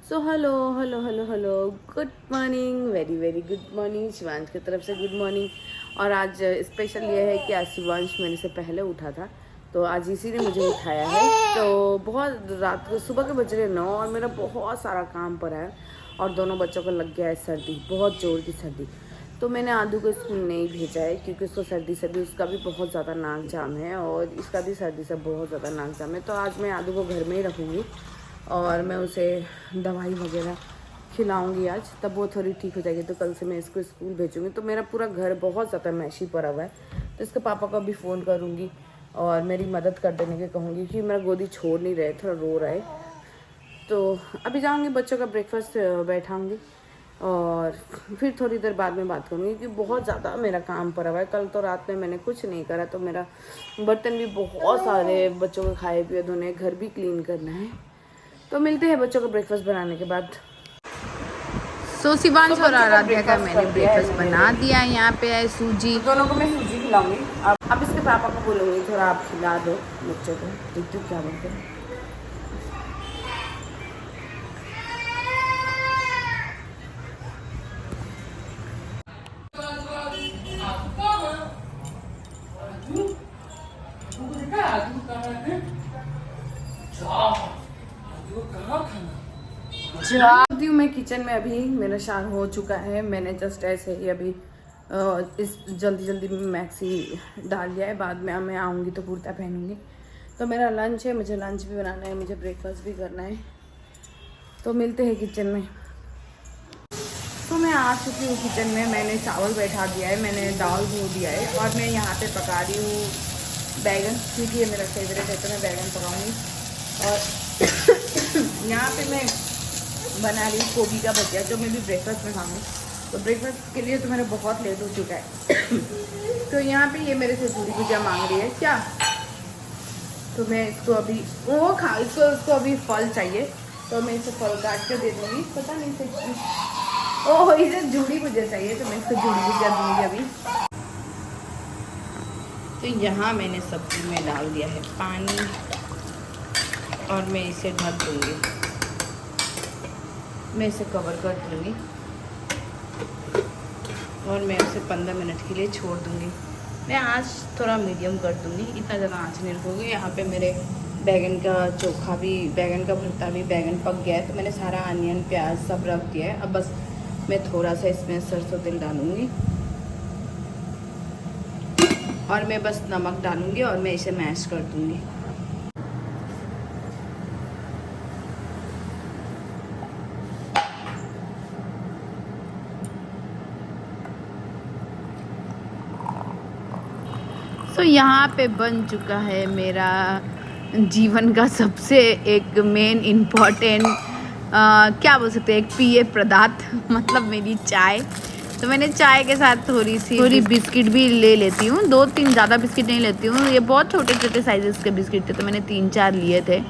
So hello hello hello hello, good morning, very very good morning. Shivansh की तरफ से good morning. और आज स्पेशल ये है कि आज शिवांश मेरे से पहले उठा था, तो आज इसी ने मुझे उठाया है। तो बहुत रात को सुबह के बज रहे 9 और मेरा बहुत सारा काम पड़ा है और दोनों बच्चों को लग गया है सर्दी, बहुत ज़ोर की सर्दी। तो मैंने आदू को स्कूल नहीं भेजा है क्योंकि उसको सर्दी से भी, उसका भी बहुत ज़्यादा नाक जाम है और इसका भी सर्दी से बहुत ज़्यादा नाक जाम है। तो आज मैं आदू को घर में ही रखूँगी और मैं उसे दवाई वगैरह खिलाऊंगी आज, तब वो थोड़ी ठीक हो जाएगी। तो कल से मैं इसको स्कूल भेजूँगी। तो मेरा पूरा घर बहुत ज़्यादा मैशी पड़ा हुआ है, तो इसके पापा को भी फ़ोन करूँगी और मेरी मदद कर देने के कहूँगी कि मेरा गोदी छोड़ नहीं रहे, थोड़ा रो रहा है। तो अभी जाऊँगी, बच्चों का ब्रेकफास्ट बैठाऊँगी और फिर थोड़ी देर बाद में बात करूँगी कि बहुत ज़्यादा मेरा काम पड़ा हुआ है। कल तो रात में मैंने कुछ नहीं करा, तो मेरा बर्तन भी बहुत सारे, बच्चों को खाए पिए धोने, घर भी क्लीन करना है। तो मिलते हैं बच्चों को ब्रेकफास्ट बनाने के बाद। सो शिवांश और आराध्या का मैंने ब्रेकफास्ट बना दिया। यहाँ पे है सूजी। दोनों को मैं सूजी खिलाऊंगी। अब इसके पापा को बोलूँगी थोड़ा आप खिला दो बच्चों को, देखती क्या बोलते हैं। मैं किचन में, अभी मेरा शार हो चुका है। मैंने जस्ट ऐसे ही अभी इस जल्दी में मैक्सी डाल दिया है। बाद में मैं आऊँगी तो कुर्ता पहनूंगी। तो मेरा लंच है, मुझे लंच भी बनाना है, मुझे ब्रेकफास्ट भी करना है। तो मिलते हैं किचन में। तो मैं आ चुकी हूँ किचन में। मैंने चावल बैठा दिया है, मैंने दाल धो दिया है और मैं यहाँ पे पका रही हूँ बैगन, क्योंकि ये मेरा फेवरेट है तो मैं बैगन पकाऊंगी। और यहाँ पे मैं बना रही हूँ गोभी का भजिया, जो मैं भी ब्रेकफास्ट में खाऊंगी। तो ब्रेकफास्ट के लिए तो मेरा बहुत लेट हो चुका है। तो यहाँ पे ये मेरे से पूरी भुजिया मांग रही है क्या, तो मैं इसको अभी इसको अभी फल चाहिए, तो मैं इसे फल काट के दे दूँगी। पता नहीं से इसे जूड़ी भुजिया चाहिए, तो मैं इसको जूड़ी भुजिया दूँगी अभी। तो यहाँ मैंने सब्जी में डाल दिया है पानी और मैं इसे ढक दूँगी। मैं इसे कवर कर दूँगी और मैं उसे 15 मिनट के लिए छोड़ दूँगी। मैं आँच थोड़ा मीडियम कर दूँगी, इतना ज़्यादा आँच नहीं रखूँगी। यहाँ पे मेरे बैगन का चोखा भी, बैगन का भरता भी, बैगन पक गया है। तो मैंने सारा अनियन प्याज सब रख दिया है। अब बस मैं थोड़ा सा इसमें सरसों तेल डालूँगी और मैं बस नमक डालूँगी और मैं इसे मैश कर दूँगी। तो यहाँ पे बन चुका है मेरा जीवन का सबसे एक मेन इम्पॉर्टेंट क्या बोल सकते हैं, एक पेय पदार्थ, मतलब मेरी चाय। तो मैंने चाय के साथ थोड़ी बिस्किट भी ले लेती हूँ, 2-3, ज़्यादा बिस्किट नहीं लेती हूँ। ये बहुत छोटे छोटे साइजेस के बिस्किट थे, तो मैंने 3-4 लिए थे।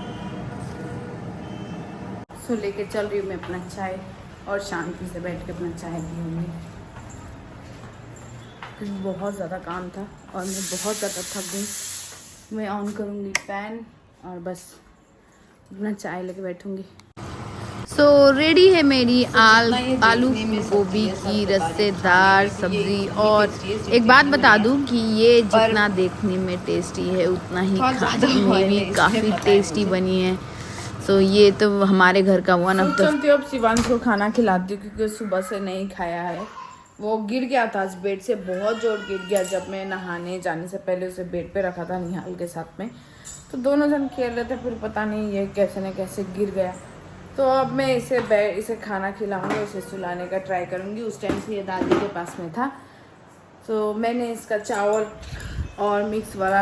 सो लेके चल रही हूँ मैं अपना चाय और शांति से बैठ के अपना चाय पीऊँगी। बहुत ज़्यादा काम था और मैं बहुत ज़्यादा थक गई। मैं ऑन करूँगी फैन और बस अपना चाय लेके बैठूँगी। सो रेडी है मेरी आलू गोभी की रस्सेदार सब्जी। और एक बात बता दूं कि ये जितना देखने में टेस्टी है उतना ही खाने में भी काफ़ी टेस्टी बनी है। सो ये तो हमारे घर का वन ऑफ द। अब शिवांश को खाना खिलाती हूँ क्योंकि सुबह से नहीं खाया है। वो गिर गया था आज बेड से, बहुत जोर गिर गया। जब मैं नहाने जाने से पहले उसे बेड पे रखा था निहाल के साथ में, तो दोनों जन खेल रहे थे, फिर पता नहीं ये कैसे न कैसे गिर गया। तो अब मैं इसे खाना खिलाऊंगी, उसे सुलाने का ट्राई करूंगी। उस टाइम से ये दादी के पास में था। तो मैंने इसका चावल और मिक्स वाला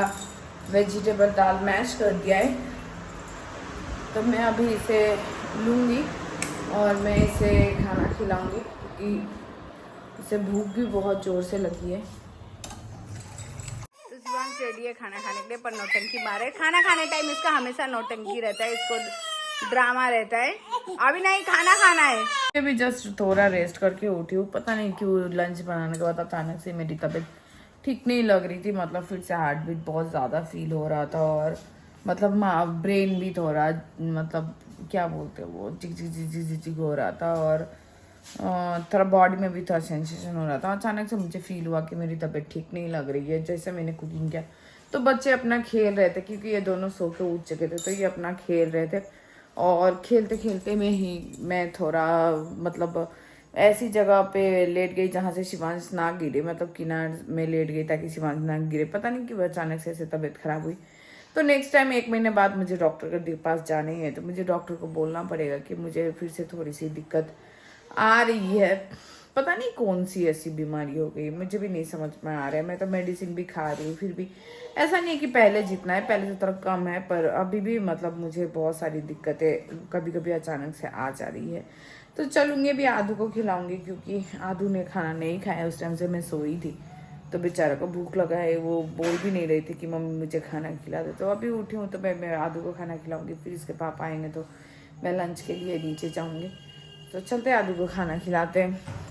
वेजिटेबल दाल मैश कर दिया है। तो मैं अभी इसे लूँगी और मैं इसे खाना खिलाऊंगी क्योंकि इसे भूख भी बहुत ज़ोर से लगी है। तो शिवांश रेडी है खाना खाने के लिए, पर नौटंकी मारे। खाना खाने टाइम इसका हमेशा नौटंकी रहता है, इसको ड्रामा रहता है। अभी नहीं, खाना खाना है। मैं भी जस्ट थोड़ा रेस्ट करके उठी हूँ। पता नहीं क्यों लंच बनाने के बाद अचानक से मेरी तबीयत ठीक नहीं लग रही थी, मतलब फिर से हार्ट बीट बहुत ज़्यादा फील हो रहा था और मतलब ब्रेन भी थोड़ा मतलब क्या बोलते हैं वो चिक चिक चिक चिक चिक चिक हो रहा था, और थोड़ा बॉडी में भी थोड़ा सेंसेशन हो रहा था। अचानक से मुझे फील हुआ कि मेरी तबीयत ठीक नहीं लग रही है। जैसे मैंने कुकिंग किया तो बच्चे अपना खेल रहे थे, क्योंकि ये दोनों सो के उठ चुके थे, तो ये अपना खेल रहे थे। और खेलते खेलते में ही मैं थोड़ा मतलब ऐसी जगह पे लेट गई जहाँ से शिवांश ना गिरे, मतलब किनार में लेट गई ताकि शिवांश ना गिरे। पता नहीं क्यों अचानक से ऐसे तबीयत खराब हुई। तो नेक्स्ट टाइम 1 महीने बाद मुझे डॉक्टर के पास जाना ही है, तो मुझे डॉक्टर को बोलना पड़ेगा कि मुझे फिर से थोड़ी सी दिक्कत आ रही है। पता नहीं कौन सी ऐसी बीमारी हो गई, मुझे भी नहीं समझ में आ रहा है। मैं तो मेडिसिन भी खा रही हूँ, फिर भी ऐसा नहीं है कि पहले जितना है, पहले से थोड़ा कम है, पर अभी भी मतलब मुझे बहुत सारी दिक्कतें कभी कभी अचानक से आ जा रही है। तो चलूँगी भी, आदू को खिलाऊंगी, क्योंकि आदू ने खाना नहीं खाया। उस टाइम से मैं सोई थी, तो बेचारा को भूख लगा है। वो बोल भी नहीं रही थी कि मम्मी मुझे खाना खिला दे। तो अभी उठी हूँ, तो मैं आदू को खाना खिलाऊंगी। फिर इसके पापा आएंगे तो मैं लंच के लिए नीचे जाऊँगी। तो चलते आदू को खाना खिलाते हैं।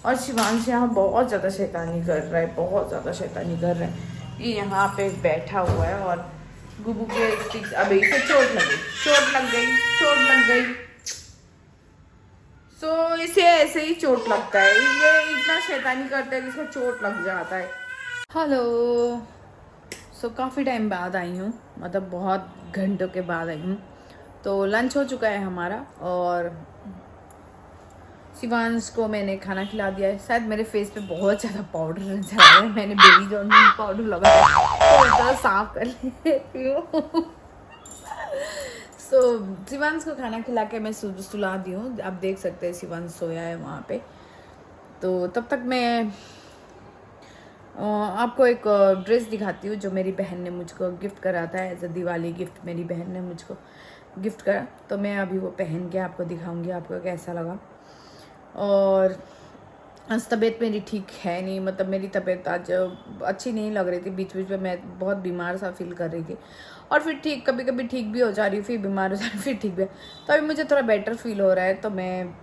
और शिवांश यहाँ बहुत ज़्यादा शैतानी कर रहा है, बहुत ज़्यादा शैतानी कर रहा है। ये यहाँ पे बैठा हुआ है और गुबू के स्टिक्स, अबे इसे चोट लग गई, चोट लग गई, चोट लग गई। सो इसे ऐसे ही चोट लगता है, ये इतना शैतानी करता है कि इसको चोट लग जाता है। हेलो। सो काफ़ी टाइम बाद आई हूँ, मतलब बहुत घंटों के बाद आई हूँ। तो लंच हो चुका है हमारा, और शिवांश को मैंने खाना खिला दिया है। शायद मेरे फेस पे बहुत ज़्यादा पाउडर नजर आ रहा है, मैंने बेबी जॉन पाउडर लगाया तो थोड़ा साफ कर लेती हूँ। सो शिवांश को खाना खिला के मैं सुला दी हूँ। आप देख सकते हैं शिवांश सोया है वहाँ पे। तो तब तक मैं आपको एक ड्रेस दिखाती हूँ जो मेरी बहन ने मुझको गिफ्ट करा था। एज अ दिवाली गिफ्ट मेरी बहन ने मुझको गिफ्ट करा, तो मैं अभी वो पहन के आपको दिखाऊंगी आपको कैसा लगा। और आज तबीयत मेरी ठीक है नहीं, मतलब मेरी तबीयत आज अच्छी नहीं लग रही थी। बीच बीच में मैं बहुत बीमार सा फील कर रही थी, और फिर ठीक कभी कभी ठीक भी हो जा रही हूँ, फिर बीमार हो जा रही हूँ, फिर ठीक भी। तो अभी मुझे थोड़ा बेटर फील हो रहा है, तो मैं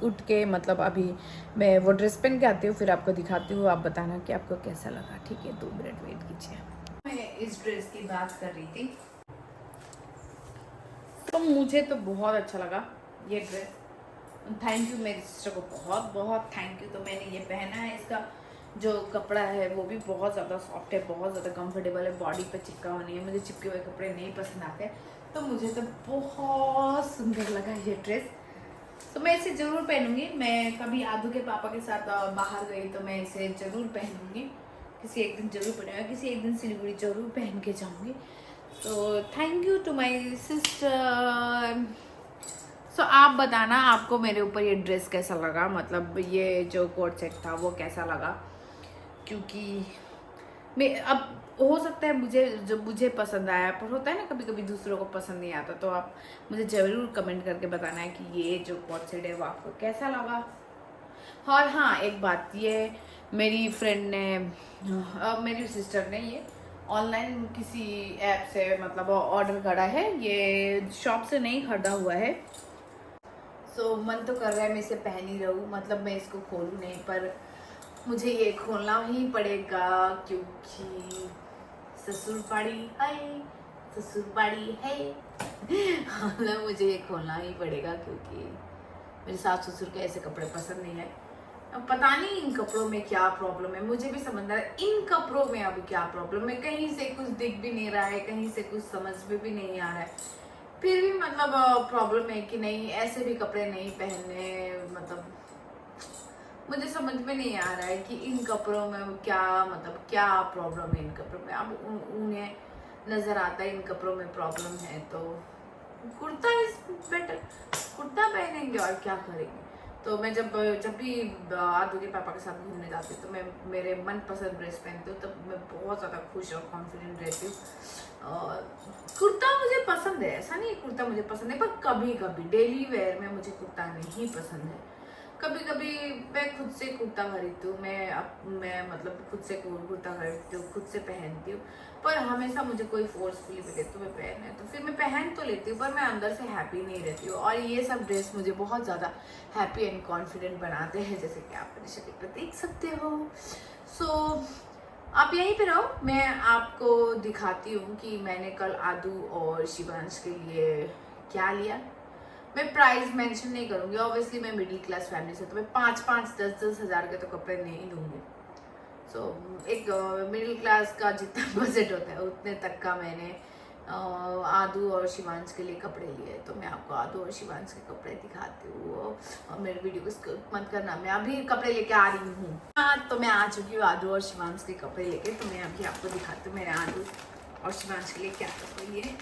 उठ के मतलब अभी मैं वो ड्रेस पहन के आती हूँ, फिर आपको दिखाती हूँ। आप बताना कि आपको कैसा लगा, ठीक है? 2 मिनट वेट कीजिए। मैं इस ड्रेस की बात कर रही थी, तो मुझे तो बहुत अच्छा लगा ये ड्रेस। थैंक यू मेरी सिस्टर को, बहुत बहुत थैंक यू। तो मैंने ये पहना है, इसका जो कपड़ा है वो भी बहुत ज़्यादा सॉफ्ट है, बहुत ज़्यादा कंफर्टेबल है, बॉडी पे चिपका हुआ नहीं है। मुझे चिपके हुए कपड़े नहीं पसंद आते, तो मुझे तो बहुत सुंदर लगा ये ड्रेस। तो मैं इसे ज़रूर पहनूंगी। मैं कभी आदू के पापा के साथ बाहर गई तो मैं इसे ज़रूर पहनूंगी, किसी एक दिन ज़रूर पहनूंगी, किसी एक दिन सिलीगुड़ी ज़रूर पहन के जाऊँगी। तो thank you to my sister. So आप बताना आपको मेरे ऊपर ये ड्रेस कैसा लगा, मतलब ये जो कोट सेट था वो कैसा लगा। क्योंकि मैं अब हो सकता है मुझे पसंद आया, पर होता है ना कभी कभी दूसरों को पसंद नहीं आता। तो आप मुझे ज़रूर कमेंट करके बताना है कि ये जो कोट सेट है वो आपको कैसा लगा। और हाँ, एक बात, ये मेरी फ्रेंड ने मेरी सिस्टर ने ये ऑनलाइन किसी ऐप से मतलब ऑर्डर करा है, ये शॉप से नहीं खरीदा हुआ है। सो मन तो कर रहा है मैं इसे पहन ही रहूँ, मतलब मैं इसको खोलूँ नहीं, पर मुझे ये खोलना ही पड़ेगा क्योंकि ससुरबाड़ी है, ससुरबाड़ी है। मतलब मुझे ये खोलना ही पड़ेगा क्योंकि मेरे सास ससुर के ऐसे कपड़े पसंद नहीं है। अब पता नहीं इन कपड़ों में क्या प्रॉब्लम है, मुझे भी समझ नहीं आ रहा इन कपड़ों में अब क्या प्रॉब्लम है। कहीं से कुछ दिख भी नहीं रहा है, कहीं से कुछ समझ में भी नहीं आ रहा है, फिर भी मतलब प्रॉब्लम है कि नहीं ऐसे भी कपड़े नहीं पहनने। मतलब मुझे समझ में नहीं आ रहा है कि इन कपड़ों में क्या मतलब क्या प्रॉब्लम है इन कपड़ों में। अब उन्हें नज़र आता है इन कपड़ों में प्रॉब्लम है, तो कुर्ता इज बेटर, कुर्ता पहनेंगे और क्या करेंगे। तो मैं जब भी आदू के पापा के साथ घूमने जाती हूँ तो मैं मेरे मनपसंद ड्रेस पहनती हूँ, तब मैं बहुत ज़्यादा खुश और कॉन्फिडेंट रहती हूँ। और कुर्ता मुझे पसंद है, ऐसा नहीं कुर्ता मुझे पसंद है, पर कभी कभी डेली वेयर में मुझे कुर्ता नहीं पसंद है। कभी कभी मैं खुद से कुर्ता खरीदती हूँ, मैं मतलब खुद से कुर्ता खरीदती हूँ, खुद से पहनती हूँ। पर हमेशा मुझे कोई फोर्सफुली मिले तो मैं पहने, तो फिर मैं पहन तो लेती हूँ, पर मैं अंदर से हैप्पी नहीं रहती हूँ। और ये सब ड्रेस मुझे बहुत ज़्यादा हैप्पी एंड कॉन्फिडेंट बनाते हैं, जैसे कि आप मेरी शक्ल पर देख सकते हो। सो आप यहीं पे रहो, मैं आपको दिखाती हूँ कि मैंने कल आदू और शिवांश के लिए क्या लिया। मैं प्राइस मेंशन नहीं करूँगी, ऑब्वियसली मैं मिडिल क्लास फैमिली से, तो मैं 5-5, 10-10 हज़ार के तो कपड़े नहीं लूँगी। सो एक मिडिल क्लास का जितना बजट होता है उतने तक का मैंने आदू और शिवांश के लिए कपड़े लिए। तो मैं आपको आदू और शिवांश के कपड़े दिखाती हूँ, और मेरे वीडियो को स्किप मत करना। मैं अभी कपड़े लेके आ रही हूँ। हाँ, तो मैं आ चुकी हूँ आदू और शिवांश के कपड़े लेके। तो मैं अभी आपको दिखाती हूँ मैंने आदू और शिवांश के लिए क्या कपड़े लिए।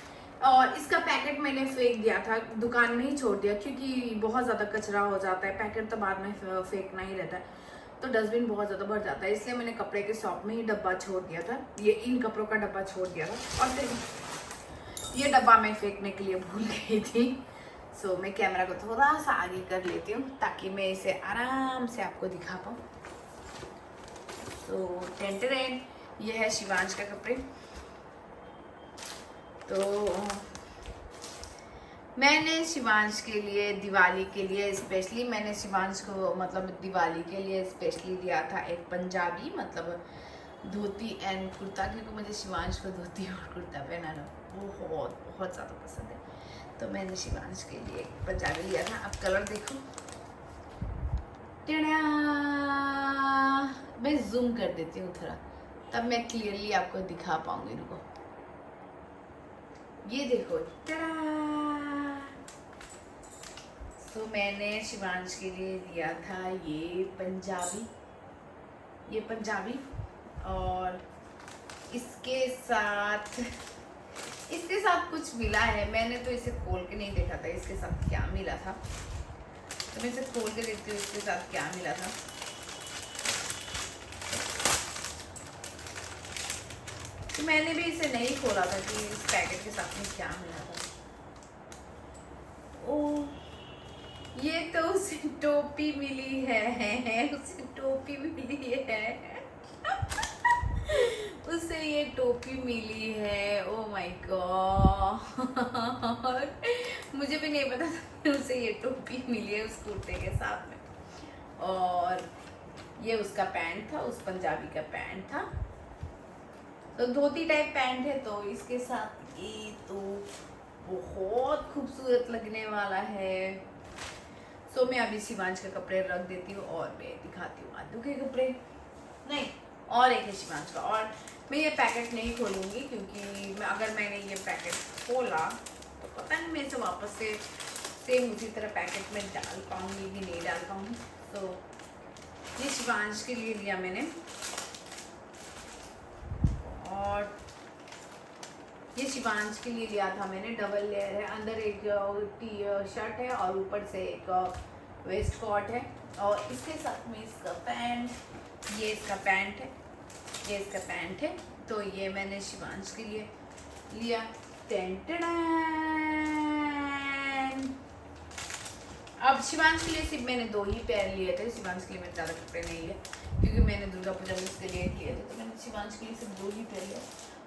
और इसका पैकेट मैंने फेंक दिया था, दुकान में ही छोड़ दिया, क्योंकि बहुत ज़्यादा कचरा हो जाता है। पैकेट तो बाद में फेंकना ही रहता है, तो डस्टबिन बहुत ज़्यादा भर जाता है, इसलिए मैंने कपड़े के शॉप में ही डब्बा छोड़ दिया था। ये इन कपड़ों का डब्बा छोड़ दिया था, और फिर ये डब्बा मैं फेंकने के लिए भूल गई थी। सो मैं कैमरा को थोड़ा सा आगे कर लेती हूँ ताकि मैं इसे आराम से आपको दिखा पाऊँ। तो टेंटरेन, ये है शिवांश का कपड़े। तो मैंने शिवांश के लिए दिवाली के लिए स्पेशली, मैंने शिवांश को मतलब दिवाली के लिए स्पेशली लिया था एक पंजाबी, मतलब धोती एंड कुर्ता, क्योंकि मुझे शिवांश को धोती और कुर्ता पहनाना बहुत बहुत ज़्यादा पसंद है। तो मैंने शिवांश के लिए एक पंजाबी लिया था। अब कलर देखो, टेढ़ा, मैं जूम कर देती हूँ थोड़ा, तब मैं क्लियरली आपको दिखा पाऊंगी। रुको, ये देखो, टेढ़ा। तो मैंने शिवांश के लिए लिया था ये पंजाबी, और इसके साथ कुछ मिला है। मैंने तो इसे खोल के नहीं देखा था इसके साथ क्या मिला था, तो मैं इसे खोल के देखती हूँ इसके साथ क्या मिला था। तो मैंने भी इसे नहीं खोला था कि इस पैकेट के साथ में क्या मिला था। ओह, ये तो उसे टोपी मिली है, उसे टोपी मिली है उसे ये टोपी मिली है। ओ माय गॉड, मुझे भी नहीं पता था उसे ये टोपी मिली है उस कुर्ते के साथ में। और ये उसका पैंट था, उस पंजाबी का पैंट था, तो धोती टाइप पैंट है, तो इसके साथ ये तो बहुत खूबसूरत लगने वाला है। सो मैं अभी शिवांश के कपड़े रख देती हूँ और मैं दिखाती हूँ आदू के कपड़े। नहीं, और एक है शिवांश का। और मैं ये पैकेट नहीं खोलूँगी, क्योंकि अगर मैंने ये पैकेट खोला तो पता नहीं मैं इसे वापस से सेम उसी तरह पैकेट में डाल पाऊँगी कि नहीं डाल पाऊँगी। तो ये शिवांश के लिए लिया मैंने, और ये शिवांश के लिए लिया था मैंने। डबल लेयर है, अंदर एक टी शर्ट है और ऊपर से एक वेस्ट कोट है, और इसके साथ में इसका पैंट, ये इसका पैंट है, ये इसका पैंट है। तो ये मैंने शिवांश के लिए लिया। अब शिवांश के लिए सिर्फ मैंने 2 ही पैर लिए थे, शिवांश के लिए मैंने ज़्यादा कपड़े नहीं लिए, क्योंकि मैंने दुर्गा पूजा में उसके लिए लिए थे, तो मैंने शिवांश के लिए सिर्फ 2 ही पैर लिया।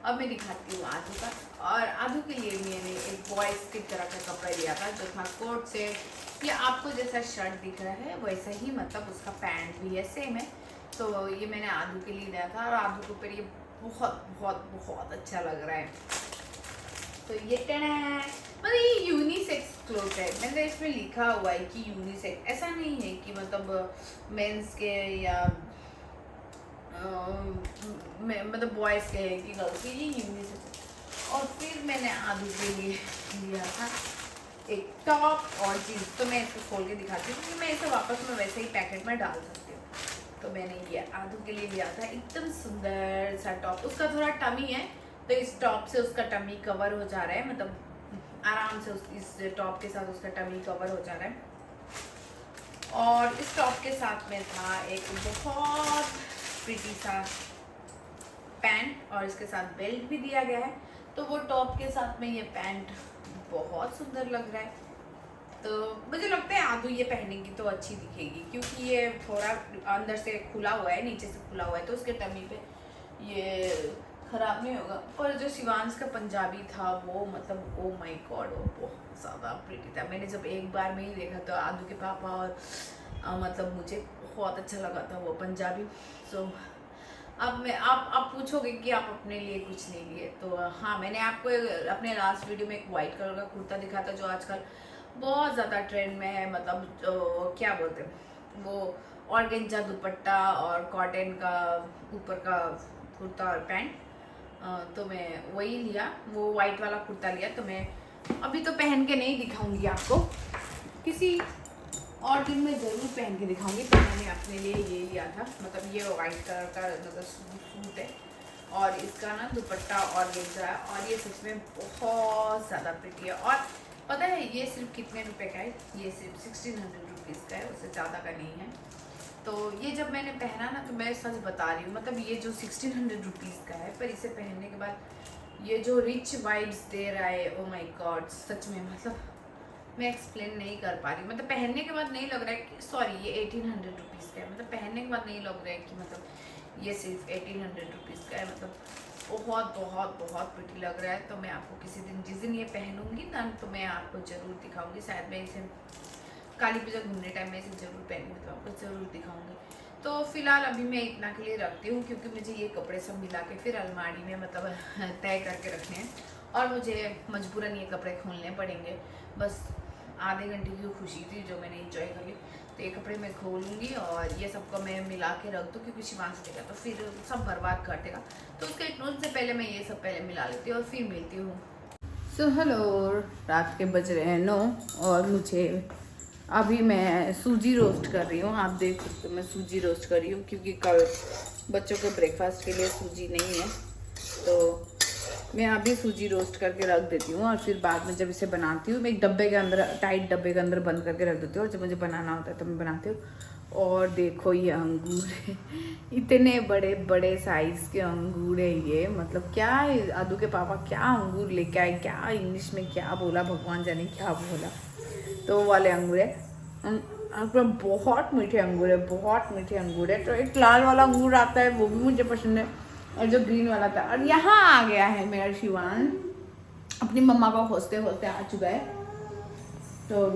अब मैं दिखाती हूँ आदू का। और आदू के लिए मैंने एक बॉयज़ की तरह का कपड़ा लिया था, जो था कोट से, ये आपको जैसा शर्ट दिख रहा है वैसा ही, मतलब उसका पैंट भी है, सेम है। तो ये मैंने आदू के लिए लिया था, और आदू के ऊपर ये बहुत बहुत बहुत अच्छा लग रहा है। तो ये मतलब ये यूनिसेक्स क्लोथ है, मतलब इसमें लिखा हुआ है कि यूनिसेक्स, ऐसा नहीं है कि मतलब मेंस के या मतलब बॉयज़ के है कि गर्ल्स के, ये यूनिसेक्स। और फिर मैंने आदू के लिए लिया था एक टॉप और जीन्स। तो मैं इसको खोल के दिखाती हूँ, क्योंकि मैं इसे वापस में वैसे ही पैकेट में डाल सकती हूँ। तो मैंने ये आदू के लिए लिया था एकदम सुंदर सा टॉप, उसका थोड़ा टमी है, तो इस टॉप से उसका टमी कवर हो जा रहा है, मतलब आराम से इस टॉप के साथ उसका टमी कवर हो जा रहा है। और इस टॉप के साथ में था एक बहुत प्रिटी सा पैंट, और इसके साथ बेल्ट भी दिया गया है। तो वो टॉप के साथ में ये पैंट बहुत सुंदर लग रहा है। तो मुझे लगता है आदू ये पहनेगी तो अच्छी दिखेगी, क्योंकि ये थोड़ा अंदर से खुला हुआ है, नीचे से खुला हुआ है, तो उसके टमी पे ये ख़राब नहीं होगा। और जो शिवांश का पंजाबी था वो मतलब ओ माय गॉड, वो बहुत ज़्यादा प्रिटी था। मैंने जब एक बार में ही देखा तो आदू के पापा और मतलब मुझे बहुत अच्छा लगा था वो पंजाबी। सो अब मैं आप पूछोगे कि आप अपने लिए कुछ नहीं लिए, तो हाँ, मैंने आपको अपने लास्ट वीडियो में एक वाइट कलर का कुर्ता दिखा था जो आजकल बहुत ज़्यादा ट्रेंड में है। मतलब क्या बोलते हैं वो, ऑर्गेंजा दुपट्टा और कॉटन का ऊपर का कुर्ता और पैंट। तो मैं वही लिया, वो वाइट वाला कुर्ता लिया। तो मैं अभी तो पहन के नहीं दिखाऊंगी आपको, किसी और दिन में ज़रूर पहन के दिखाऊंगी। तो मैंने अपने लिए ये लिया था, मतलब ये वाइट कलर का मतलब सूट है और इसका ना दुपट्टा और गेंजा है और ये सच में बहुत ज़्यादा प्रिटी है। और पता है ये सिर्फ कितने रुपए का है? ये सिर्फ 1600 रुपीज़ का है, उससे ज़्यादा का नहीं है। तो ये जब मैंने पहना ना, तो मैं सच बता रही हूँ, मतलब ये जो 1600 रुपीज़ का है, पर इसे पहनने के बाद ये जो रिच वाइब्स दे रहा है, ओ माय गॉड, सच में मतलब मैं एक्सप्लेन नहीं कर पा रही। मतलब पहनने के बाद नहीं लग रहा है कि, सॉरी, ये 1800 रुपीज़ का है। मतलब पहनने के बाद नहीं लग रहा है कि मतलब ये सिर्फ 1800 रुपीज़ का है। मतलब बहुत बहुत बहुत प्रिटी लग रहा है। तो मैं आपको किसी दिन, जिस दिन ये पहनूंगी ना, तो मैं आपको ज़रूर दिखाऊंगी। शायद मैं इसे काली पूजा घूमने टाइम में इसे ज़रूर पहनूंगी, तो आपको ज़रूर दिखाऊंगी। तो फिलहाल अभी मैं इतना के लिए रखती हूँ, क्योंकि मुझे ये कपड़े सब मिला के फिर अलमारी में मतलब तय करके रखने हैं और मुझे मजबूरन ये कपड़े खोलने पड़ेंगे। बस आधे घंटे की खुशी थी जो मैंने इंजॉय कर ली। तो ये कपड़े मैं खोलूँगी और ये सबको मैं मिला के रख दूँ, क्योंकि शिवांश देगा तो फिर सब बर्बाद कर देगा। तो उसके इग्नोर से पहले मैं ये सब पहले मिला लेती हूँ और फिर मिलती हूँ। सो हेलो, रात के बज रहे हैं 9 और मुझे अभी मैं सूजी रोस्ट कर रही हूँ। आप देख सकते हो मैं सूजी रोस्ट कर रही हूँ, क्योंकि कल बच्चों के ब्रेकफास्ट के लिए सूजी नहीं है। तो मैं अभी सूजी रोस्ट करके रख देती हूँ और फिर बाद में जब इसे बनाती हूँ, मैं एक डब्बे के अंदर, टाइट डब्बे के अंदर बंद करके रख देती हूँ, और जब मुझे बनाना होता है तो मैं बनाती हूँ। और देखो ये अंगूर है, इतने बड़े बड़े साइज़ के अंगूर है ये। मतलब क्या है, आदू के पापा क्या अंगूर लेके आए, क्या इंग्लिश में क्या बोला, भगवान जाने क्या बोला। तो वो वाले अंगूर है, बहुत मीठे अंगूर है, बहुत मीठे अंगूर है। तो एक लाल वाला अंगूर आता है, वो भी मुझे पसंद है, और जो ग्रीन वाला था। और यहाँ आ गया है मेरा शिवान, अपनी मम्मा को खोजते खोजते आ चुका है। तो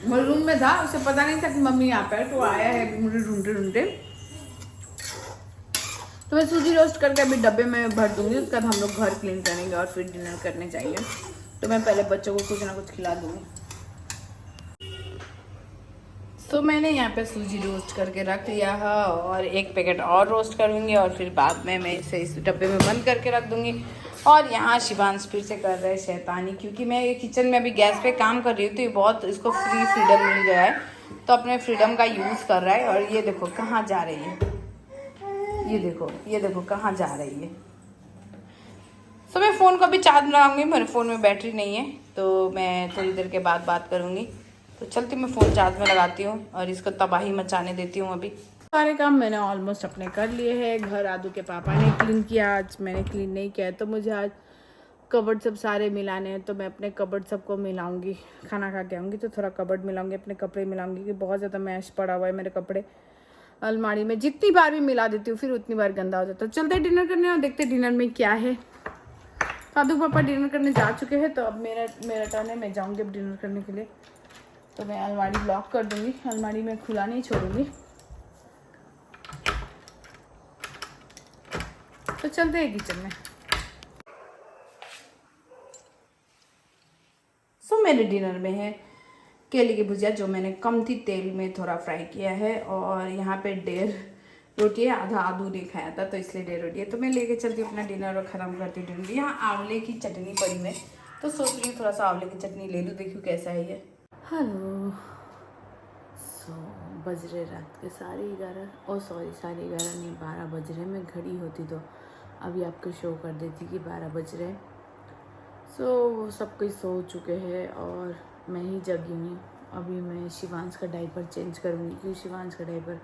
वो रूम में था, उसे पता नहीं था कि मम्मी यहाँ पे है, तो आया है मुझे ढूंढते ढूंढते। तो मैं सूजी रोस्ट करके अभी डब्बे में भर दूंगी, उसके बाद हम लोग घर क्लीन करेंगे और फिर डिनर करने जाएंगे। तो मैं पहले बच्चों को कुछ ना कुछ खिला दूंगी। तो मैंने यहाँ पे सूजी रोस्ट करके रख लिया है और एक पैकेट और रोस्ट करूँगी और फिर बाद में मैं इसे इस डब्बे में बंद करके रख दूँगी। और यहाँ शिवांश फिर से कर रहे हैं शैतानी, क्योंकि मैं ये किचन में अभी गैस पे काम कर रही हूँ, तो ये बहुत इसको फ्रीडम मिल गया है, तो अपने फ्रीडम का यूज़ कर रहा है। और ये देखो कहाँ जा रही है, ये देखो कहाँ जा रही है। तो मैं फ़ोन को अभी चार्ज में लगाऊंगी, मेरे फ़ोन में बैटरी नहीं है, तो मैं थोड़ी देर के बाद बात करूँगी। तो चलती मैं फ़ोन चार्ज में लगाती हूँ और इसको तबाही मचाने देती हूँ। अभी सारे काम मैंने ऑलमोस्ट अपने कर लिए हैं। घर आदू के पापा ने क्लीन किया, आज मैंने क्लीन नहीं किया है। तो मुझे आज कबर्ड सब सारे मिलाने हैं, तो मैं अपने कबर्ड सबको मिलाऊंगी। खाना खा के आऊँगी तो थोड़ा कबर्ड मिलाऊंगी, अपने कपड़े मिलाऊंगी, कि बहुत ज़्यादा मैश पड़ा हुआ है मेरे कपड़े अलमारी में। जितनी बार भी मिला देती हूँ फिर उतनी बार गंदा हो जाता है। चलते डिनर करने और देखते डिनर में क्या है। आदू पापा डिनर करने जा चुके हैं, तो अब मेरा टर्न है, मैं जाऊँगी अब डिनर करने के लिए। तो मैं अलमारी लॉक कर दूंगी, अलमारी में खुला नहीं छोड़ूंगी। तो चलते हैं किचन में। सो मेरे डिनर में है केले की भुजिया, जो मैंने कम थी तेल में थोड़ा फ्राई किया है, और यहाँ पे 1.5 रोटी है, आधा आदू ने खाया था तो इसलिए 1.5 रोटी है। तो मैं लेके चलती हूँ अपना डिनर और ख़त्म करती हूँ डिनर। यहाँ आंवले की चटनी पड़ी में, तो सोच रही हूँ थोड़ा सा आंवले की चटनी ले लूँ, देखूँ कैसा है ये। हेलो, सो बज रहे रात के 11:30, ओ सॉरी 11:30 नहीं, 12 बज रहे। मैं घड़ी होती तो अभी आपको शो कर देती कि 12 बज रहे। सो सब कोई सो चुके हैं और मैं ही जगी हूँ। अभी मैं शिवांश का डायपर चेंज करूँगी, क्योंकि शिवांश का डायपर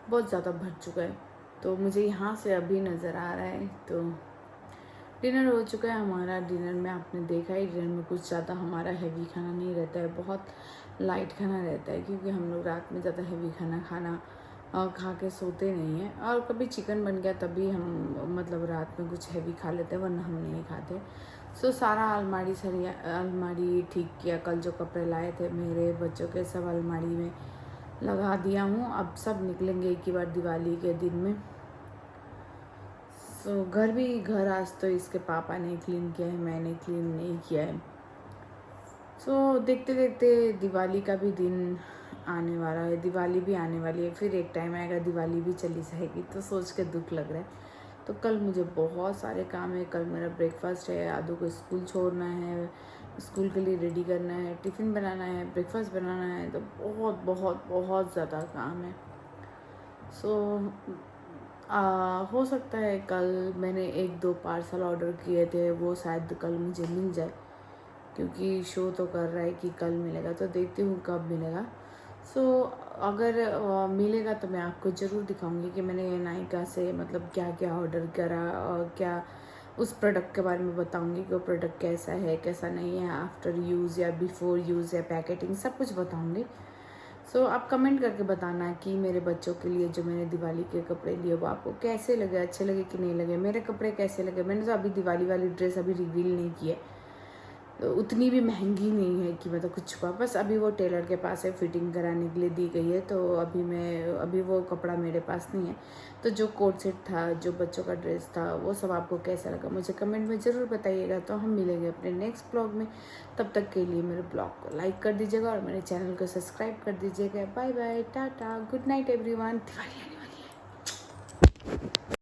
बहुत ज़्यादा भर चुका है, तो मुझे यहाँ से अभी नज़र आ रहा है। तो डिनर हो चुका है हमारा। डिनर में आपने देखा ही, डिनर में कुछ ज़्यादा हमारा हैवी खाना नहीं रहता है, बहुत लाइट खाना रहता है, क्योंकि हम लोग रात में ज़्यादा हैवी खाना खा के सोते नहीं हैं। और कभी चिकन बन गया तभी हम मतलब रात में कुछ हैवी खा लेते हैं, वरना हम नहीं खाते। सो सारा अलमारी ठीक किया। कल जो कपड़े लाए थे मेरे बच्चों के, सब अलमारी में लगा दिया हूँ। अब सब निकलेंगे एक ही बार दिवाली के दिन में। सो घर आज तो इसके पापा ने क्लीन किया है, मैंने क्लीन नहीं किया है। सो देखते देखते दिवाली का भी दिन आने वाला है, दिवाली भी आने वाली है, फिर एक टाइम आएगा दिवाली भी चली जाएगी, तो सोच के दुख लग रहा है। तो कल मुझे बहुत सारे काम है, कल मेरा ब्रेकफास्ट है, आदू को स्कूल छोड़ना है, स्कूल के लिए रेडी करना है, टिफ़िन बनाना है, ब्रेकफास्ट बनाना है, तो बहुत बहुत बहुत ज़्यादा काम है। सो हो सकता है कल मैंने 1-2 पार्सल ऑर्डर किए थे, वो शायद कल मुझे मिल जाए, क्योंकि शो तो कर रहा है कि कल मिलेगा, तो देखती हूँ कब मिलेगा। सो अगर मिलेगा तो मैं आपको ज़रूर दिखाऊंगी कि मैंने नायका से मतलब क्या क्या ऑर्डर करा, और क्या उस प्रोडक्ट के बारे में बताऊंगी कि वो प्रोडक्ट कैसा है कैसा नहीं है, आफ्टर यूज़ या बिफोर यूज़ या पैकेटिंग, सब कुछ बताऊंगी। सो आप कमेंट करके बताना कि मेरे बच्चों के लिए जो मैंने दिवाली के कपड़े लिए वो आपको कैसे लगे, अच्छे लगे कि नहीं लगे, मेरे कपड़े कैसे लगे। मैंने तो अभी दिवाली वाली ड्रेस अभी रिवील नहीं की है, तो उतनी भी महंगी नहीं है कि मतलब कुछ हुआ, बस अभी वो टेलर के पास है, फिटिंग कराने के लिए दी गई है, तो अभी वो कपड़ा मेरे पास नहीं है। तो जो कोट सेट था, जो बच्चों का ड्रेस था, वो सब आपको कैसा लगा मुझे कमेंट में ज़रूर बताइएगा। तो हम मिलेंगे अपने नेक्स्ट ब्लॉग में, तब तक के लिए मेरे ब्लॉग को लाइक कर दीजिएगा और मेरे चैनल को सब्सक्राइब कर दीजिएगा। Bye bye, tata, good night everyone. Diwali आने वाली है।